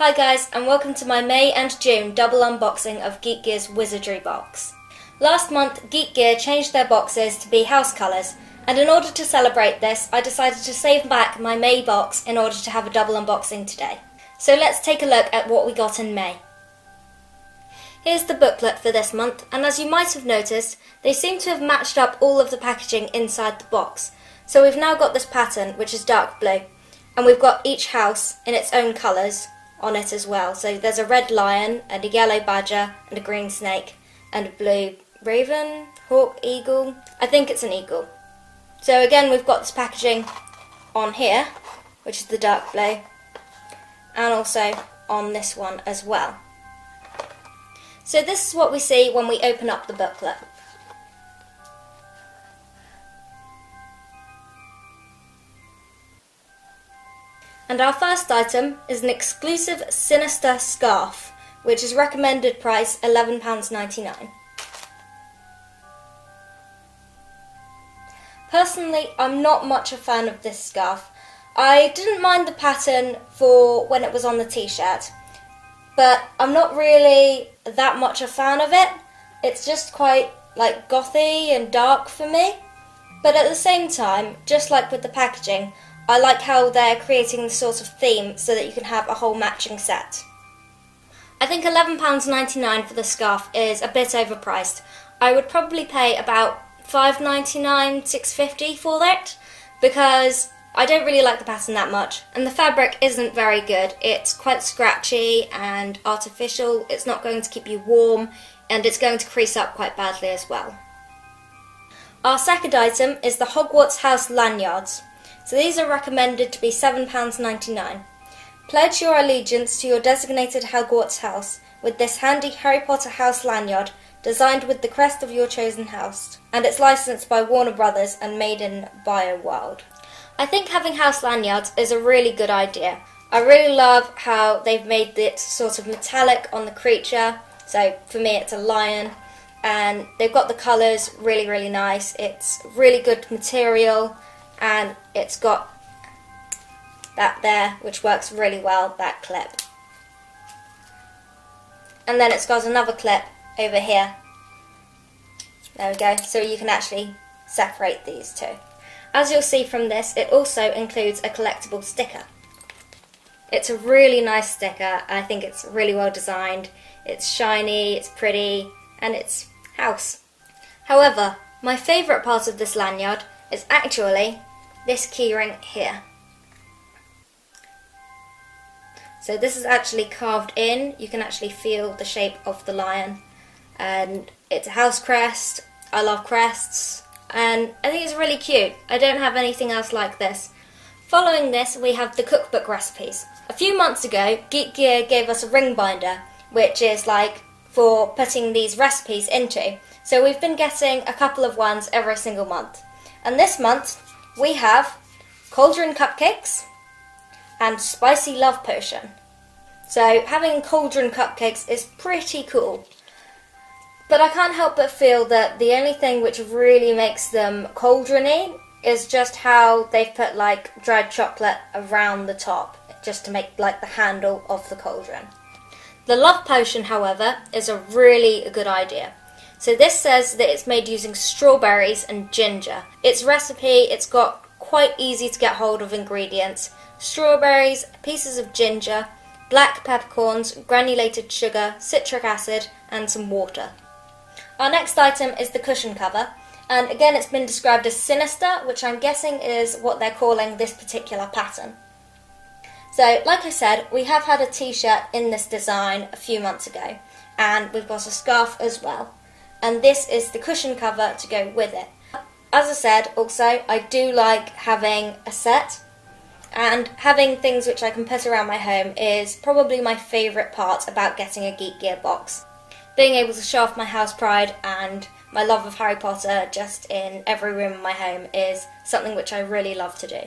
Hi guys, and welcome to my May and June double unboxing of Geek Gear's Wizardry box. Last month, Geek Gear changed their boxes to be house colours, and in order to celebrate this, I decided to save back my May box in order to have a double unboxing today. So let's take a look at what we got in May. Here's the booklet for this month, and as you might have noticed, they seem to have matched up all of the packaging inside the box. So we've now got this pattern, which is dark blue, and we've got each house in its own colours on it as well. So there's a red lion, and a yellow badger, and a green snake, and a blue raven, hawk, eagle. I think it's an eagle. So again, we've got this packaging on here, which is the dark blue, and also on this one as well. So this is what we see when we open up the booklet. And our first item is an exclusive Sinister scarf, which is recommended price £11.99. Personally, I'm not much a fan of this scarf. I didn't mind the pattern for when it was on the t-shirt, but I'm not really that much a fan of it. It's just quite like gothy and dark for me. But at the same time, just like with the packaging, I like how they're creating this sort of theme so that you can have a whole matching set. I think £11.99 for the scarf is a bit overpriced. I would probably pay about £5.99, £6.50 for it, because I don't really like the pattern that much, and the fabric isn't very good. It's quite scratchy and artificial, it's not going to keep you warm, and it's going to crease up quite badly as well. Our second item is the Hogwarts House lanyards. So these are recommended to be £7.99. Pledge your allegiance to your designated Hogwarts house with this handy Harry Potter house lanyard designed with the crest of your chosen house, and it's licensed by Warner Brothers and made in BioWorld. I think having house lanyards is a really good idea. I really love how they've made it sort of metallic on the creature. So for me it's a lion, and they've got the colours really nice. It's really good material, and it's got that there, which works really well, that clip. And then it's got another clip over here. There we go, so you can actually separate these two. As you'll see from this, it also includes a collectible sticker. It's a really nice sticker. I think it's really well designed. It's shiny, it's pretty, and it's house. However, my favourite part of this lanyard is actually this keyring here. So this is actually carved in. You can actually feel the shape of the lion, and it's a house crest. I love crests, and I think it's really cute. I don't have anything else like this. Following this, we have the cookbook recipes. A few months ago, Geek Gear gave us a ring binder, which is like for putting these recipes into. So we've been getting a couple of ones every single month. And this month, we have cauldron cupcakes and spicy love potion. So having cauldron cupcakes is pretty cool. But I can't help but feel that the only thing which really makes them cauldron-y is just how they've put like dried chocolate around the top, just to make like the handle of the cauldron. The love potion, however, is a really good idea. So this says that it's made using strawberries and ginger. Its recipe, it's got quite easy to get hold of ingredients: strawberries, pieces of ginger, black peppercorns, granulated sugar, citric acid, and some water. Our next item is the cushion cover, and again it's been described as Sinister, which I'm guessing is what they're calling this particular pattern. So, like I said, we have had a t-shirt in this design a few months ago, and we've got a scarf as well. And this is the cushion cover to go with it. As I said, also, I do like having a set, and having things which I can put around my home is probably my favourite part about getting a Geek Gear box. Being able to show off my house pride and my love of Harry Potter just in every room in my home is something which I really love to do.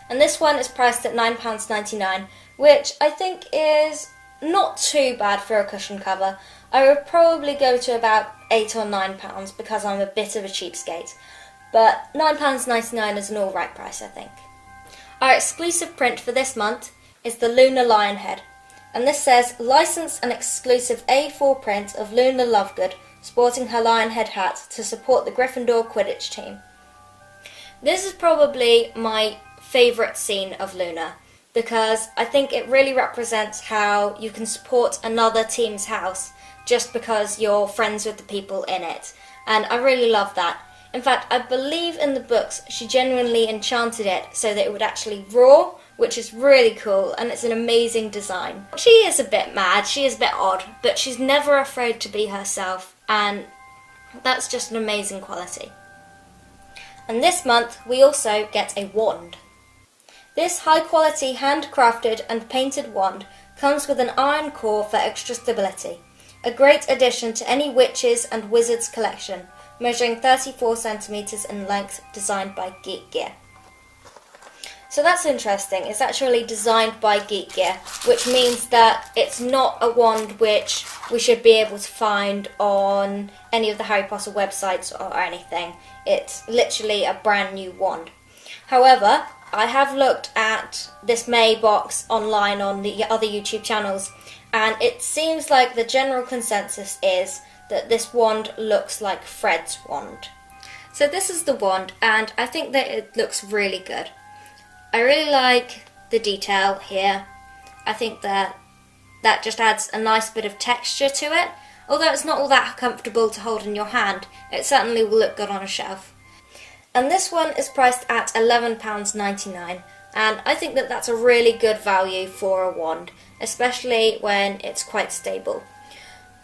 And this one is priced at £9.99, which I think is not too bad for a cushion cover. I would probably go to about £8 or £9 because I'm a bit of a cheapskate, but £9.99 is an alright price, I think. Our exclusive print for this month is the Lunar Lion head. And this says, licensed and exclusive A4 print of Luna Lovegood sporting her lion head hat to support the Gryffindor Quidditch team. This is probably my favourite scene of Luna, because I think it really represents how you can support another team's house just because you're friends with the people in it. And I really love that. In fact, I believe in the books she genuinely enchanted it so that it would actually roar, which is really cool, and it's an amazing design. She is a bit mad, she is a bit odd, but she's never afraid to be herself, and that's just an amazing quality. And this month we also get a wand. This high quality handcrafted and painted wand comes with an iron core for extra stability. A great addition to any witches and wizards collection, measuring 34 centimeters in length, designed by Geek. So that's interesting. It's actually designed by Geek, which means that it's not a wand which we should be able to find on any of the Harry Potter websites or anything. It's literally a brand new wand. However, I have looked at this May box online on the other YouTube channels, and it seems like the general consensus is that this wand looks like Fred's wand. So this is the wand, and I think that it looks really good. I really like the detail here. I think that just adds a nice bit of texture to it. Although it's not all that comfortable to hold in your hand, it certainly will look good on a shelf. And this one is priced at £11.99, and I think that that's a really good value for a wand, especially when it's quite stable.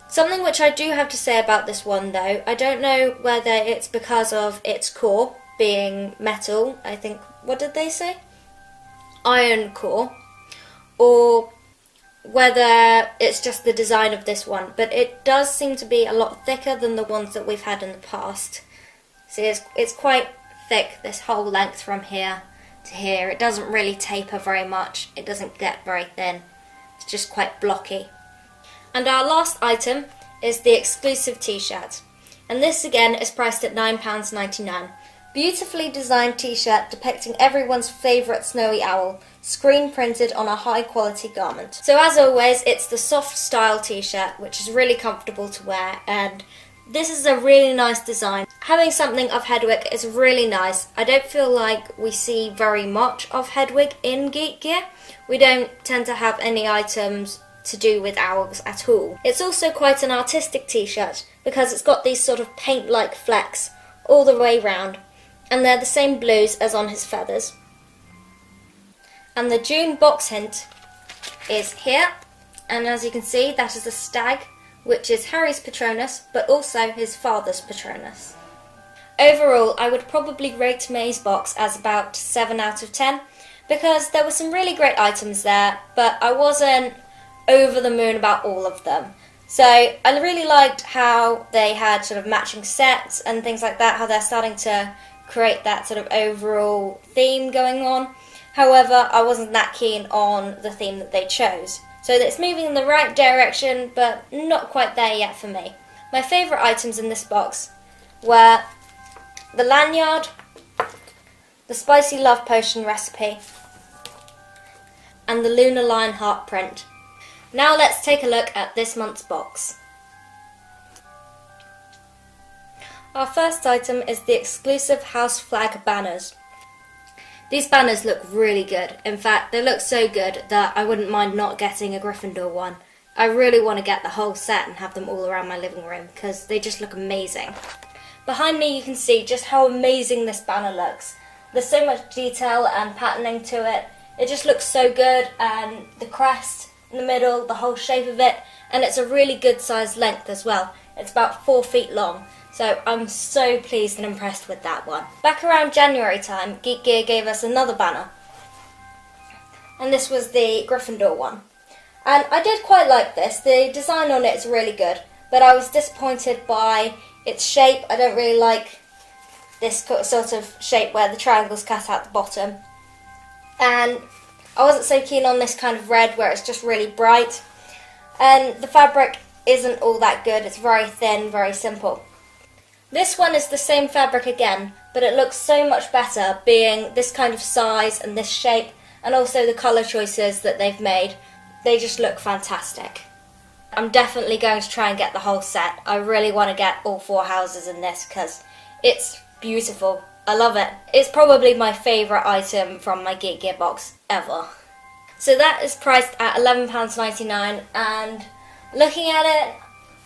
Something which I do have to say about this one though, I don't know whether it's because of its core being metal, I think, what did they say? Iron core, or whether it's just the design of this one, but it does seem to be a lot thicker than the ones that we've had in the past. See, it's quite thick, this whole length from here to here. It doesn't really taper very much, it doesn't get very thin, it's just quite blocky. And our last item is the exclusive t-shirt, and this again is priced at £9.99. Beautifully designed t-shirt depicting everyone's favourite snowy owl, screen printed on a high quality garment. So as always, it's the soft style t-shirt, which is really comfortable to wear, and this is a really nice design. Having something of Hedwig is really nice. I don't feel like we see very much of Hedwig in Geek Gear. We don't tend to have any items to do with owls at all. It's also quite an artistic t-shirt because it's got these sort of paint-like flecks all the way round, and they're the same blues as on his feathers. And the June box hint is here, and as you can see, that is a stag, which is Harry's Patronus, but also his father's Patronus. Overall, I would probably rate May's box as about 7 out of 10, because there were some really great items there, but I wasn't over the moon about all of them. So I really liked how they had sort of matching sets and things like that, how they're starting to create that sort of overall theme going on. However, I wasn't that keen on the theme that they chose. So it's moving in the right direction, but not quite there yet for me. My favourite items in this box were the lanyard, the spicy love potion recipe, and the Luna Lion heart print. Now let's take a look at this month's box. Our first item is the exclusive house flag banners. These banners look really good. In fact, they look so good that I wouldn't mind not getting a Gryffindor one. I really want to get the whole set and have them all around my living room because they just look amazing. Behind me you can see just how amazing this banner looks. There's so much detail and patterning to it. It just looks so good, and the crest in the middle, the whole shape of it, and it's a really good sized length as well. It's about 4 feet long. So I'm so pleased and impressed with that one. Back around January time, Geek Gear gave us another banner. And this was the Gryffindor one. And I did quite like this. The design on it is really good, but I was disappointed by its shape. I don't really like this sort of shape where the triangle's cut out the bottom. And I wasn't so keen on this kind of red where it's just really bright. And the fabric isn't all that good. It's very thin, very simple. This one is the same fabric again, but it looks so much better being this kind of size and this shape, and also the colour choices that they've made. they just look fantastic. I'm definitely going to try and get the whole set. I really want to get all 4 houses in this because it's beautiful. I love it. It's probably my favourite item from my Geek Gear box ever. So that is priced at £11.99, and looking at it,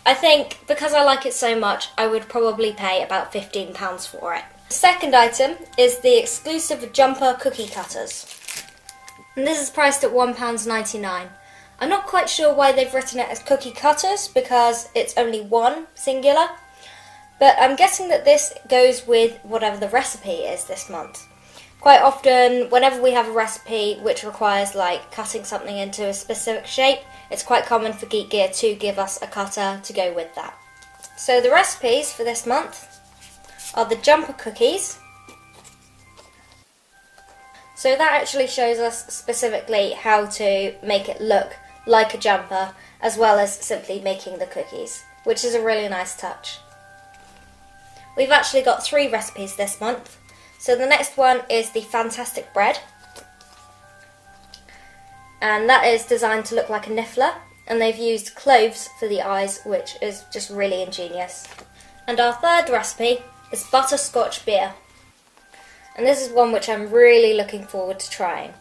I think because I like it so much, I would probably pay about £15 for it. The second item is the exclusive jumper cookie cutters. And this is priced at £1.99. I'm not quite sure why they've written it as cookie cutters because it's only one, singular. But I'm guessing that this goes with whatever the recipe is this month. Quite often, whenever we have a recipe which requires like cutting something into a specific shape, it's quite common for Geek Gear to give us a cutter to go with that. So the recipes for this month are the jumper cookies. So that actually shows us specifically how to make it look like a jumper, as well as simply making the cookies, which is a really nice touch. We've actually got 3 recipes this month. So the next one is the Fantastic Bread, and that is designed to look like a niffler, and they've used cloves for the eyes, which is just really ingenious. And our third recipe is Butterscotch Beer, and this is one which I'm really looking forward to trying.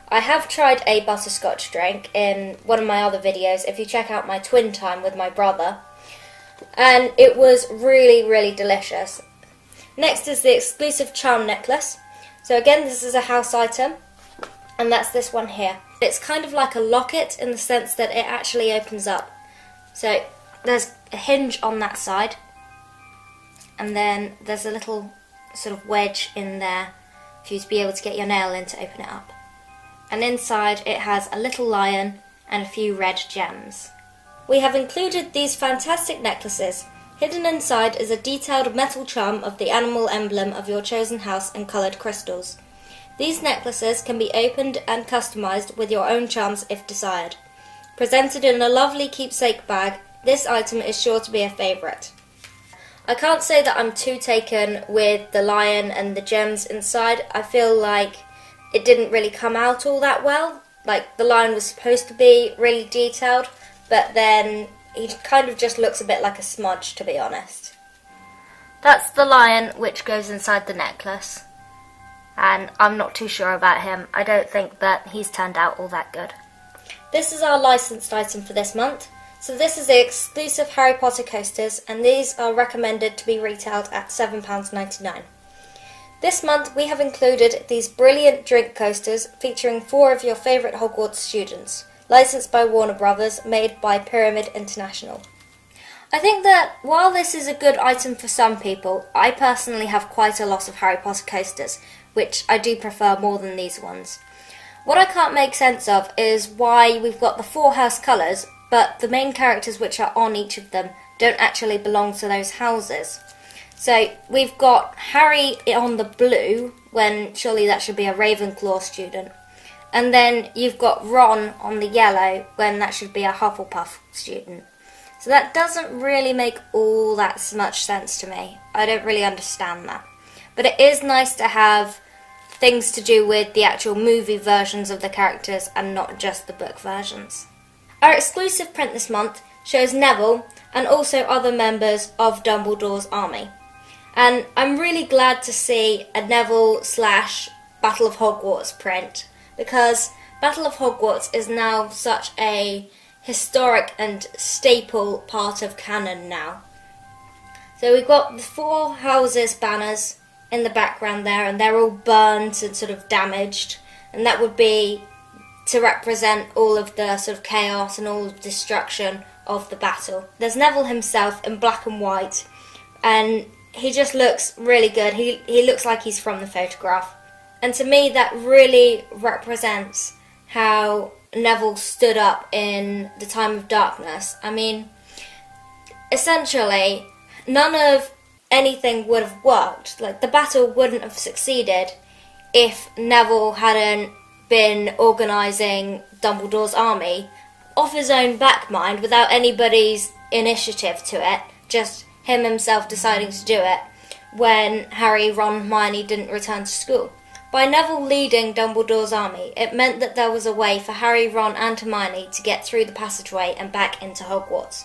I have tried a butterscotch drink in one of my other videos, if you check out my twin time with my brother, and it was really, really delicious. Next is the exclusive charm necklace. So again, this is a house item, and that's this one here. It's kind of like a locket in the sense that it actually opens up. So there's a hinge on that side, and then there's a little sort of wedge in there for you to be able to get your nail in to open it up. And inside it has a little lion and a few red gems. We have included these fantastic necklaces. Hidden inside is a detailed metal charm of the animal emblem of your chosen house and coloured crystals. These necklaces can be opened and customised with your own charms if desired. Presented in a lovely keepsake bag, this item is sure to be a favourite. I can't say that I'm too taken with the lion and the gems inside. I feel like it didn't really come out all that well. Like, the lion was supposed to be really detailed, but then he kind of just looks a bit like a smudge, to be honest. That's the lion which goes inside the necklace, and I'm not too sure about him. I don't think that he's turned out all that good. This is our licensed item for this month. So this is the exclusive Harry Potter coasters, and these are recommended to be retailed at £7.99. This month we have included these brilliant drink coasters featuring 4 of your favourite Hogwarts students, licensed by Warner Brothers, made by Pyramid International. I think that while this is a good item for some people, I personally have quite a lot of Harry Potter coasters, which I do prefer more than these ones. What I can't make sense of is why we've got the 4 house colours, but the main characters which are on each of them don't actually belong to those houses. So we've got Harry on the blue, when surely that should be a Ravenclaw student. And then you've got Ron on the yellow, when that should be a Hufflepuff student. So that doesn't really make all that much sense to me. I don't really understand that. But it is nice to have things to do with the actual movie versions of the characters and not just the book versions. Our exclusive print this month shows Neville and also other members of Dumbledore's army. And I'm really glad to see a Neville / Battle of Hogwarts print, because Battle of Hogwarts is now such a historic and staple part of canon now. So we've got the 4 houses banners in the background there, and they're all burnt and sort of damaged, and that would be to represent all of the sort of chaos and all of the destruction of the battle. There's Neville himself in black and white, and he just looks really good. He looks like he's from the photograph. And to me that really represents how Neville stood up in the time of darkness. I mean, essentially, none of anything would have worked. Like, the battle wouldn't have succeeded if Neville hadn't been organising Dumbledore's army off his own back mind without anybody's initiative to it, just him himself deciding to do it when Harry, Ron, Hermione didn't return to school. By Neville leading Dumbledore's army, it meant that there was a way for Harry, Ron and Hermione to get through the passageway and back into Hogwarts.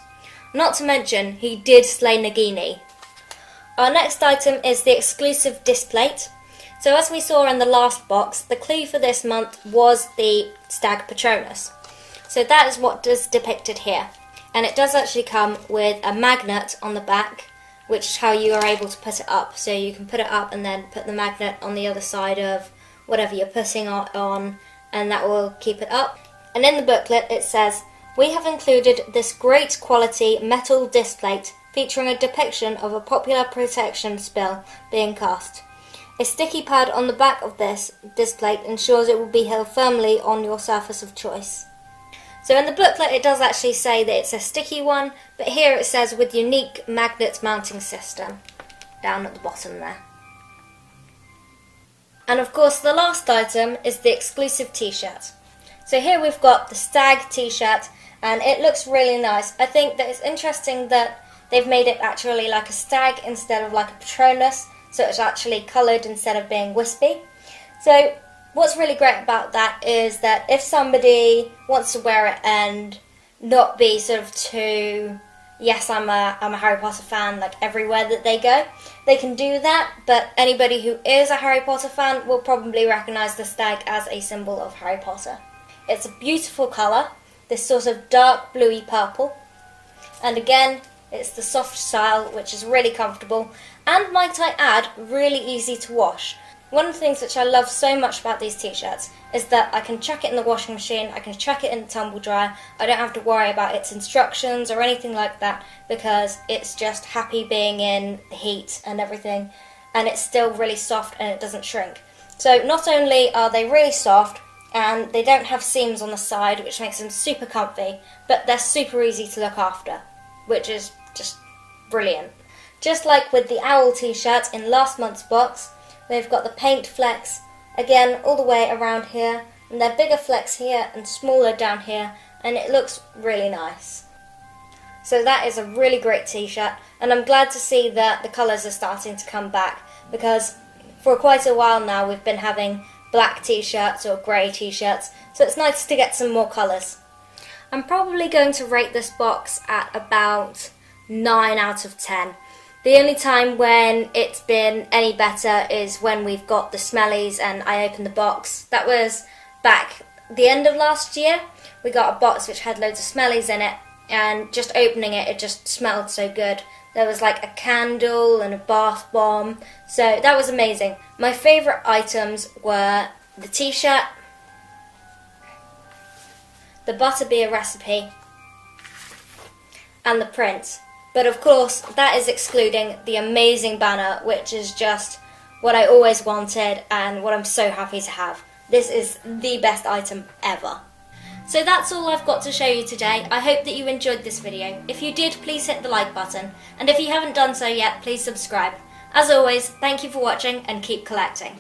Not to mention, he did slay Nagini. Our next item is the exclusive Displate. So as we saw in the last box, the clue for this month was the Stag Patronus. So that is what is depicted here. And it does actually come with a magnet on the back, which is how you are able to put it up. So you can put it up and then put the magnet on the other side of whatever you're putting it on, and that will keep it up. And in the booklet it says, "We have included this great quality metal displate featuring a depiction of a popular protection spell being cast. A sticky pad on the back of this displate ensures it will be held firmly on your surface of choice." So in the booklet it does actually say that it's a sticky one, but here it says with unique magnet mounting system down at the bottom there. And of course the last item is the exclusive t-shirt. So here we've got the Stag t-shirt, and it looks really nice. I think that it's interesting that they've made it actually like a stag instead of like a Patronus, so it's actually coloured instead of being wispy. So what's really great about that is that if somebody wants to wear it and not be sort of too, yes, I'm a Harry Potter fan, like everywhere that they go, they can do that, but anybody who is a Harry Potter fan will probably recognise the stag as a symbol of Harry Potter. It's a beautiful colour, this sort of dark bluey purple, and again, it's the soft style, which is really comfortable, and might I add, really easy to wash. One of the things which I love so much about these t-shirts is that I can chuck it in the washing machine, I can chuck it in the tumble dryer, I don't have to worry about its instructions or anything like that, because it's just happy being in the heat and everything, and it's still really soft and it doesn't shrink. So not only are they really soft, and they don't have seams on the side, which makes them super comfy, but they're super easy to look after, which is just brilliant. Just like with the owl t-shirt in last month's box, we've got the paint flecks, again all the way around here, and they're bigger flecks here and smaller down here, and it looks really nice. So that is a really great t-shirt, and I'm glad to see that the colours are starting to come back, because for quite a while now we've been having black t-shirts or grey t-shirts, so it's nice to get some more colours. I'm probably going to rate this box at about 9 out of 10. The only time when it's been any better is when we've got the smellies and I opened the box. That was back the end of last year. We got a box which had loads of smellies in it, and just opening it, it just smelled so good. There was like a candle and a bath bomb, so that was amazing. My favourite items were the t-shirt, the butterbeer recipe, and the print. But of course, that is excluding the amazing banner, which is just what I always wanted and what I'm so happy to have. This is the best item ever. So that's all I've got to show you today. I hope that you enjoyed this video. If you did, please hit the like button. And if you haven't done so yet, please subscribe. As always, thank you for watching and keep collecting.